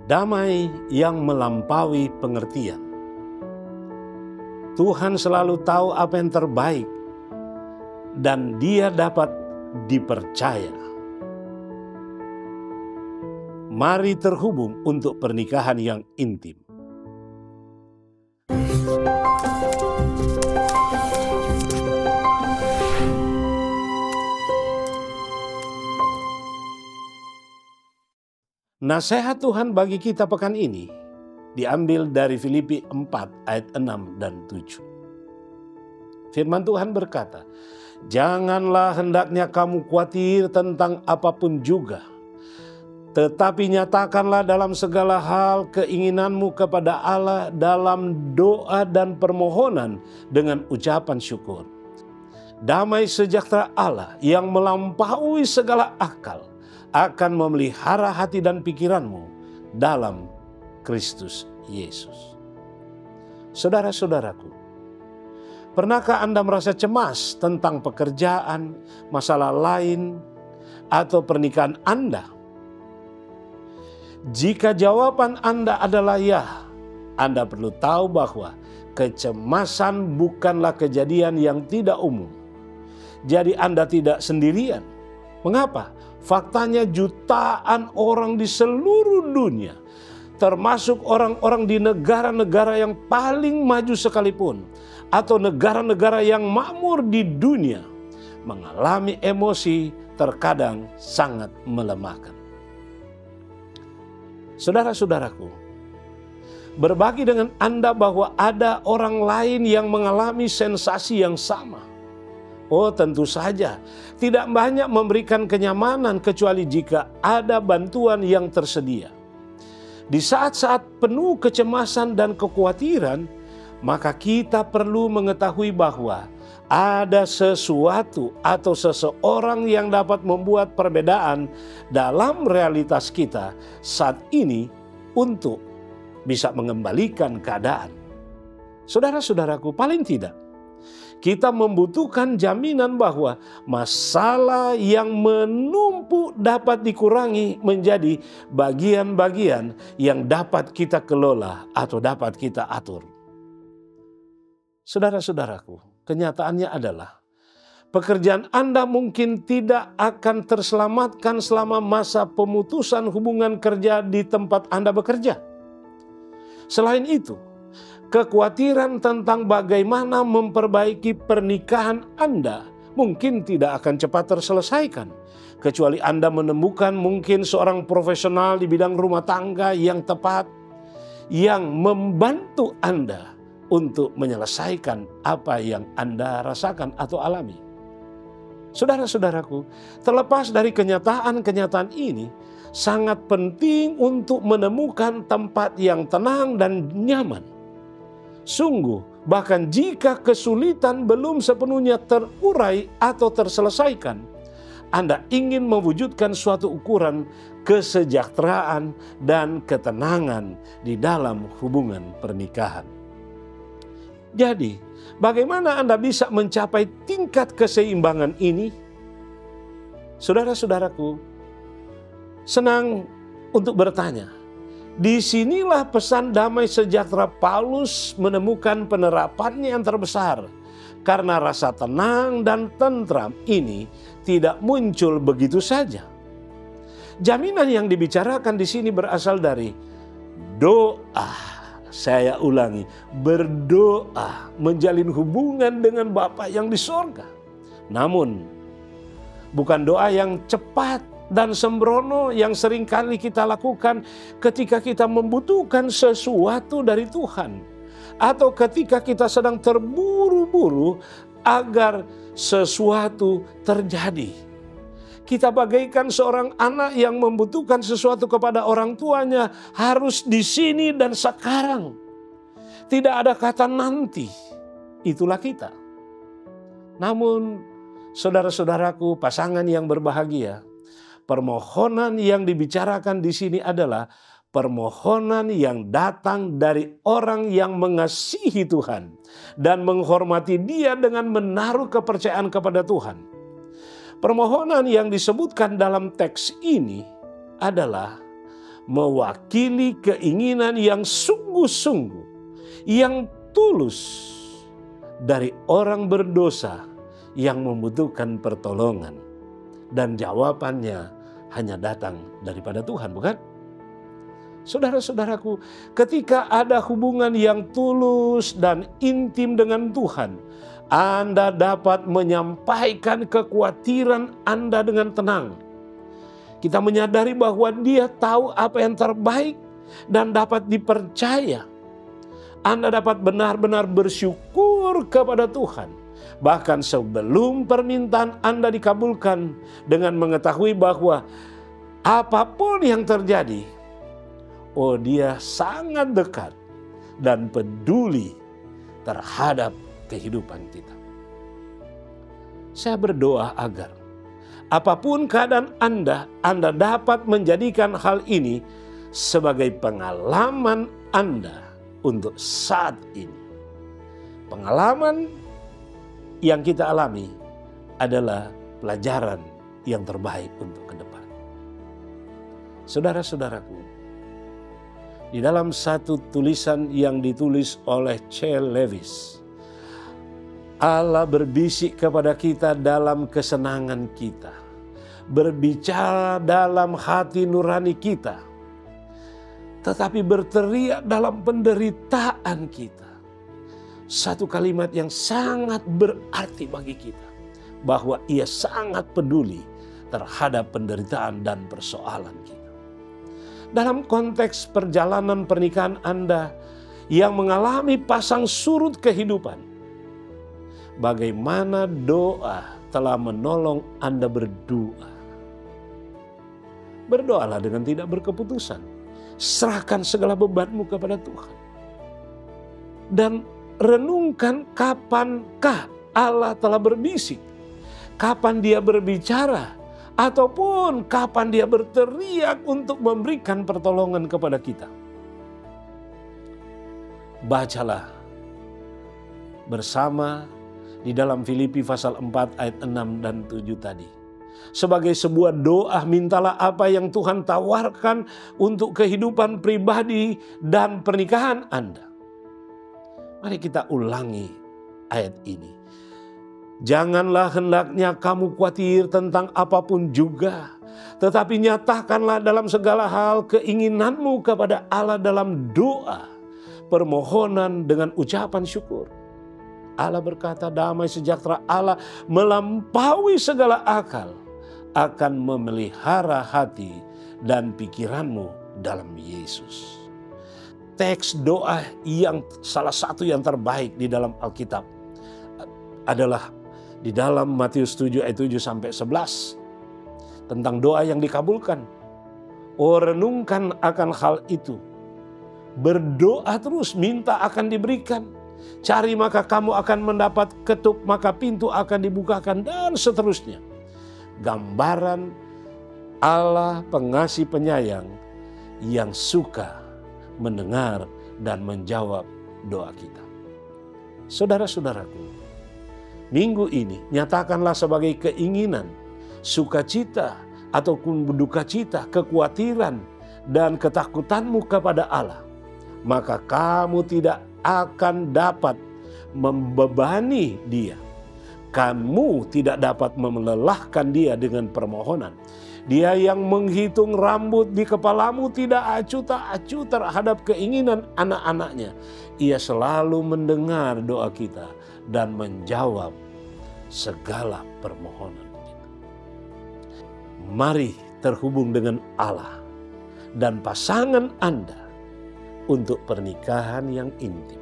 Damai yang melampaui pengertian. Tuhan selalu tahu apa yang terbaik dan Dia dapat dipercaya. Mari terhubung untuk pernikahan yang intim. Nasihat Tuhan bagi kita pekan ini diambil dari Filipi 4 ayat 6 dan 7. Firman Tuhan berkata, "Janganlah hendaknya kamu khawatir tentang apapun juga, tetapi nyatakanlah dalam segala hal keinginanmu kepada Allah dalam doa dan permohonan dengan ucapan syukur. Damai sejahtera Allah yang melampaui segala akal akan memelihara hati dan pikiranmu dalam Kristus Yesus." Saudara-saudaraku, pernahkah Anda merasa cemas tentang pekerjaan, masalah lain, atau pernikahan Anda? Jika jawaban Anda adalah ya, Anda perlu tahu bahwa kecemasan bukanlah kejadian yang tidak umum. Jadi Anda tidak sendirian. Mengapa? Faktanya jutaan orang di seluruh dunia, termasuk orang-orang di negara-negara yang paling maju sekalipun, atau negara-negara yang makmur di dunia, mengalami emosi terkadang sangat melemahkan. Saudara-saudaraku, berbagi dengan Anda bahwa ada orang lain yang mengalami sensasi yang sama. Oh, tentu saja tidak banyak memberikan kenyamanan kecuali jika ada bantuan yang tersedia. Di saat-saat penuh kecemasan dan kekhawatiran, maka kita perlu mengetahui bahwa ada sesuatu atau seseorang yang dapat membuat perbedaan dalam realitas kita saat ini untuk bisa mengembalikan keadaan. Saudara-saudaraku, paling tidak kita membutuhkan jaminan bahwa masalah yang menumpuk dapat dikurangi menjadi bagian-bagian yang dapat kita kelola atau dapat kita atur. Saudara-saudaraku, kenyataannya adalah pekerjaan Anda mungkin tidak akan terselamatkan selama masa pemutusan hubungan kerja di tempat Anda bekerja. Selain itu, kekhawatiran tentang bagaimana memperbaiki pernikahan Anda mungkin tidak akan cepat terselesaikan, kecuali Anda menemukan mungkin seorang profesional di bidang rumah tangga yang tepat, yang membantu Anda untuk menyelesaikan apa yang Anda rasakan atau alami. Saudara-saudaraku, terlepas dari kenyataan-kenyataan ini, sangat penting untuk menemukan tempat yang tenang dan nyaman. Sungguh, bahkan jika kesulitan belum sepenuhnya terurai atau terselesaikan, Anda ingin mewujudkan suatu ukuran kesejahteraan dan ketenangan di dalam hubungan pernikahan. Jadi, bagaimana Anda bisa mencapai tingkat keseimbangan ini? Saudara-saudaraku, senang untuk bertanya. Disinilah pesan damai sejahtera Paulus menemukan penerapannya yang terbesar. Karena rasa tenang dan tentram ini tidak muncul begitu saja. Jaminan yang dibicarakan di sini berasal dari doa. Saya ulangi, berdoa, menjalin hubungan dengan Bapa yang di sorga. Namun, bukan doa yang cepat dan sembrono yang seringkali kita lakukan ketika kita membutuhkan sesuatu dari Tuhan. Atau ketika kita sedang terburu-buru agar sesuatu terjadi. Kita bagaikan seorang anak yang membutuhkan sesuatu kepada orang tuanya harus di sini dan sekarang. Tidak ada kata nanti. Itulah kita. Namun, saudara-saudaraku, pasangan yang berbahagia, permohonan yang dibicarakan di sini adalah permohonan yang datang dari orang yang mengasihi Tuhan dan menghormati Dia dengan menaruh kepercayaan kepada Tuhan. Permohonan yang disebutkan dalam teks ini adalah mewakili keinginan yang sungguh-sungguh, yang tulus dari orang berdosa yang membutuhkan pertolongan. Dan jawabannya hanya datang daripada Tuhan, bukan? Saudara-saudaraku, ketika ada hubungan yang tulus dan intim dengan Tuhan, Anda dapat menyampaikan kekhawatiran Anda dengan tenang. Kita menyadari bahwa Dia tahu apa yang terbaik dan dapat dipercaya. Anda dapat benar-benar bersyukur kepada Tuhan. Bahkan sebelum permintaan Anda dikabulkan, dengan mengetahui bahwa apapun yang terjadi, Dia sangat dekat dan peduli terhadap kehidupan kita. Saya berdoa agar apapun keadaan Anda dapat menjadikan hal ini sebagai pengalaman Anda untuk saat ini. Pengalaman yang kita alami adalah pelajaran yang terbaik untuk ke depan. Saudara-saudaraku, di dalam satu tulisan yang ditulis oleh C. Lewis, Allah berbisik kepada kita dalam kesenangan kita, berbicara dalam hati nurani kita, tetapi berteriak dalam penderitaan kita. Satu kalimat yang sangat berarti bagi kita, bahwa Ia sangat peduli terhadap penderitaan dan persoalan kita. Dalam konteks perjalanan pernikahan Anda yang mengalami pasang surut kehidupan, bagaimana doa telah menolong Anda berdoa. Berdoalah dengan tidak berkeputusan. Serahkan segala bebanmu kepada Tuhan. Dan renungkan kapankah Allah telah berbisik. Kapan Dia berbicara. Ataupun kapan Dia berteriak untuk memberikan pertolongan kepada kita. Bacalah bersama di dalam Filipi pasal 4 ayat 6 dan 7 tadi. Sebagai sebuah doa, mintalah apa yang Tuhan tawarkan untuk kehidupan pribadi dan pernikahan Anda. Mari kita ulangi ayat ini. Janganlah hendaknya kamu khawatir tentang apapun juga, tetapi nyatakanlah dalam segala hal keinginanmu kepada Allah dalam doa, permohonan dengan ucapan syukur. Allah berkata, damai sejahtera Allah melampaui segala akal akan memelihara hati dan pikiranmu dalam Yesus. Teks doa yang salah satu yang terbaik di dalam Alkitab adalah di dalam Matius 7 ayat 7 sampai 11 tentang doa yang dikabulkan. Renungkan akan hal itu. Berdoa terus, minta akan diberikan. Cari maka kamu akan mendapat, ketuk maka pintu akan dibukakan, dan seterusnya. Gambaran Allah pengasih penyayang yang suka mendengar dan menjawab doa kita. Saudara-saudaraku, minggu ini nyatakanlah sebagai keinginan, sukacita ataupun duka cita, kekhawatiran dan ketakutanmu kepada Allah. Maka kamu tidak akan dapat membebani Dia. Kamu tidak dapat melelahkan Dia dengan permohonan. Dia yang menghitung rambut di kepalamu tidak acuh tak acuh terhadap keinginan anak-anaknya. Ia selalu mendengar doa kita dan menjawab segala permohonan kita. Mari terhubung dengan Allah dan pasangan Anda untuk pernikahan yang intim.